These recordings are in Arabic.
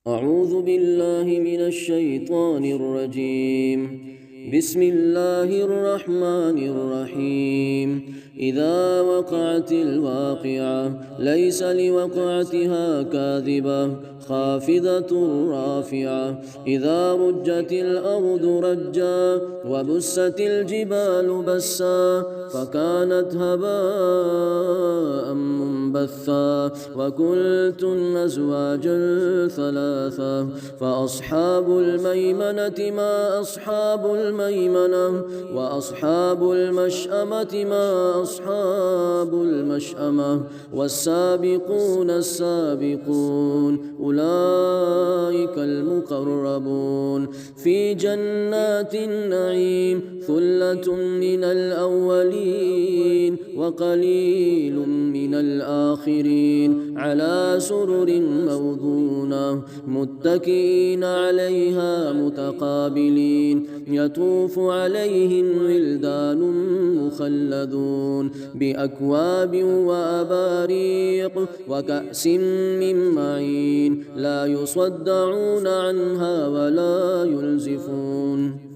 أعوذ بالله من الشيطان الرجيم. بسم الله الرحمن الرحيم. إذا وقعت الواقعة ليس لوقعتها كاذبة خافضة رافعة. إذا رجت الأرض رجا وبست الجبال بسا فكانت هباء منبثا وكنتم أزواجا ثلاثة. فأصحاب الميمنة ما أصحاب الميمنة وأصحاب المشأمة ما أصحاب المشأمة والسابقون السابقون أولئك المقربون في جنات النعيم ثلة من الأولين وقليل من الآخرين على سرر موضونة متكئين عليها متقابلين يطوف عليهم ولدان مخلدون بأكواب وأباريق وكأس من معين لا يصدعون عنها ولا ينزفون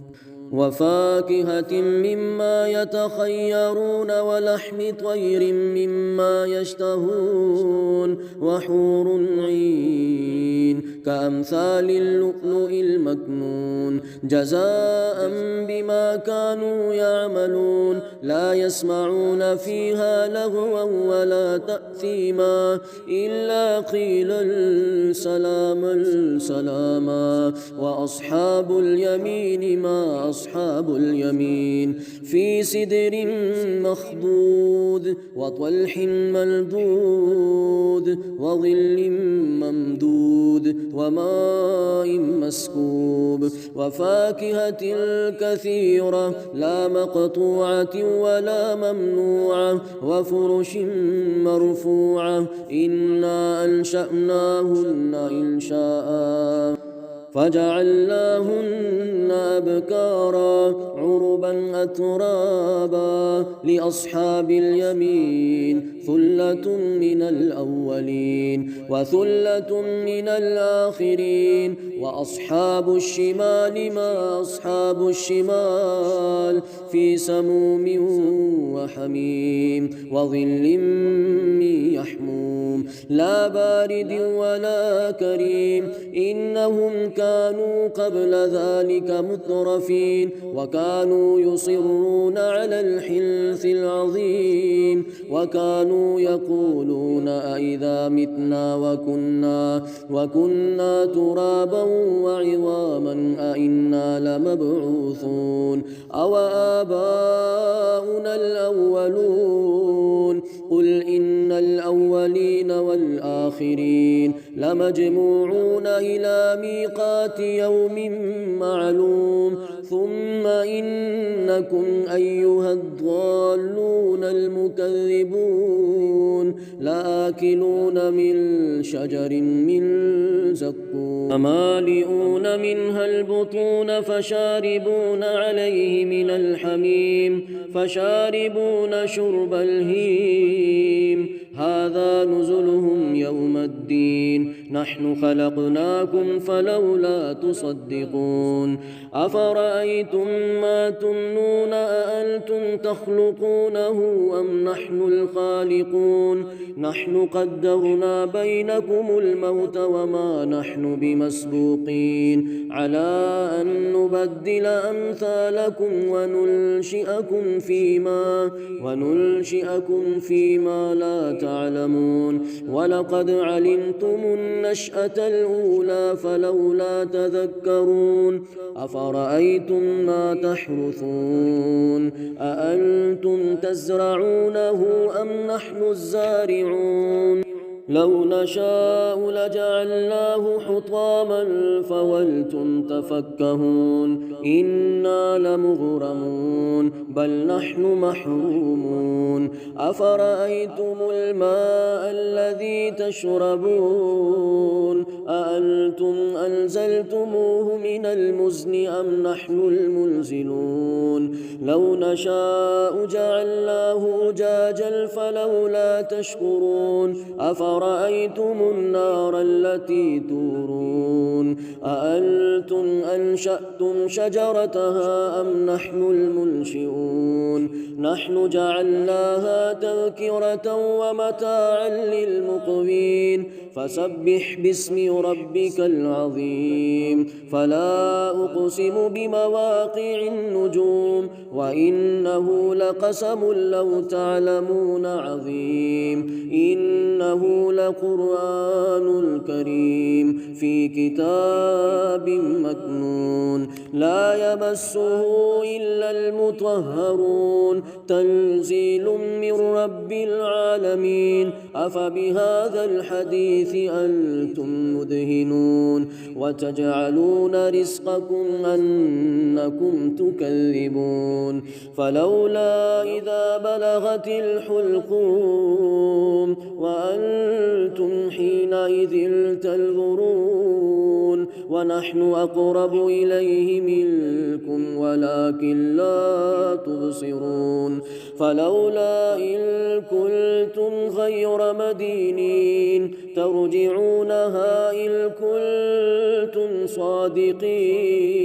وفاكهة مما يتخيرون ولحم طير مما يشتهون وحور عين كأمثال اللؤلؤ المكنون جزاء بما كانوا يعملون لا يسمعون فيها لغوا ولا تأثيما إلا قيلا سلاما سلاما. وأصحاب اليمين ما أصحاب اليمين في سدر مخضود وطلح ملدود وظل ممدود وماء مسكوب وفاكهة كثيرة لا مقطوعة ولا ممنوعة وفرش مرفوعة إنا أنشأناهن إنشاء فجعلناهن أبكارا عربا أترابا لأصحاب اليمين ثلة من الأولين وثلة من الآخرين. وأصحاب الشمال ما أصحاب الشمال في سموم وحميم وظل من يحموم لا بارد ولا كريم إنهم كانوا قبل ذلك مترفين وكانوا يصرون على الحنث العظيم وكانوا يقولون أئذا متنا وكنا ترابا وعظاما أئنا لمبعوثون أو آباؤنا الأولون قل إن الأولين والآخرين لمجموعون إلى ميقات يوم معلوم ثم إنكم أيها الضالون المكذبون لآكلون من شجر من زقوم فمالئون منها البطون فشاربون عليه من الحميم فشاربون شرب الهيم هذا نزلهم يوم الدين نحن خلقناكم فلولا تصدقون أفرأيتم ما تمنون أأنتم تخلقونه أم نحن الخالقون نحن قدرنا بينكم الموت وما نحن بمسبوقين على أن نبدل أمثالكم وننشئكم فيما لا تعلمون ولقد علمتم النشأة الأولى فلولا تذكرون أفرأيتم ما تحرثون أأنتم تزرعونه أم نحن الزارعون لو نشاء لجعلناه حطاما فولتم تفكهون إنا لمغرمون بل نحن محرومون أفرأيتم الماء الذي تشربون أأنتم أنزلتموه من المزن أم نحن المنزلون لو نشاء جعلناه أجاجا فلولا تشكرون أفرأيتم النار التي تورون أأنتم أنشأتم شجرتها أم نحن المنشئون نحن جعلناها تذكرة ومتاعا للمقوين فسبح باسم ربك العظيم فلا أقسم بمواقع النجوم وإنه لقسم لو تعلمون عظيم إنه لقرآن كريم في كتاب مكنون لا يمسه إلا المطهرون تنزيل من رب العالمين أفبهذا الحديث أنتم مدهنون وتجعلون رزقكم أنكم تكذبون فلولا إذا بلغت الحلقوم وأنتم حينئذ تنظرون ونحن أقرب إليه منكم ولكن لا تبصرون فلولا إن كنتم غير مدينين ترجعونها إن كنتم صادقين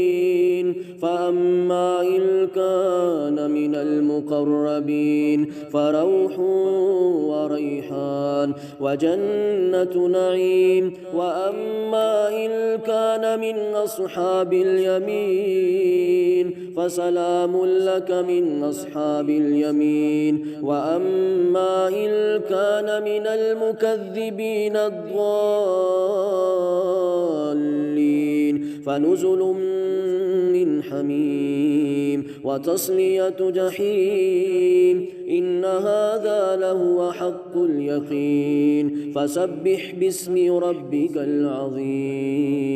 فأما إن كان من المقربين فروح وريحان وجنة نعيم وأما إن كان من أصحاب اليمين فسلام لك من أصحاب اليمين وأما إن كان من المكذبين الضالين فنزل من حميم وتصلية جحيم إن هذا لهو حق اليقين فسبح باسم ربك العظيم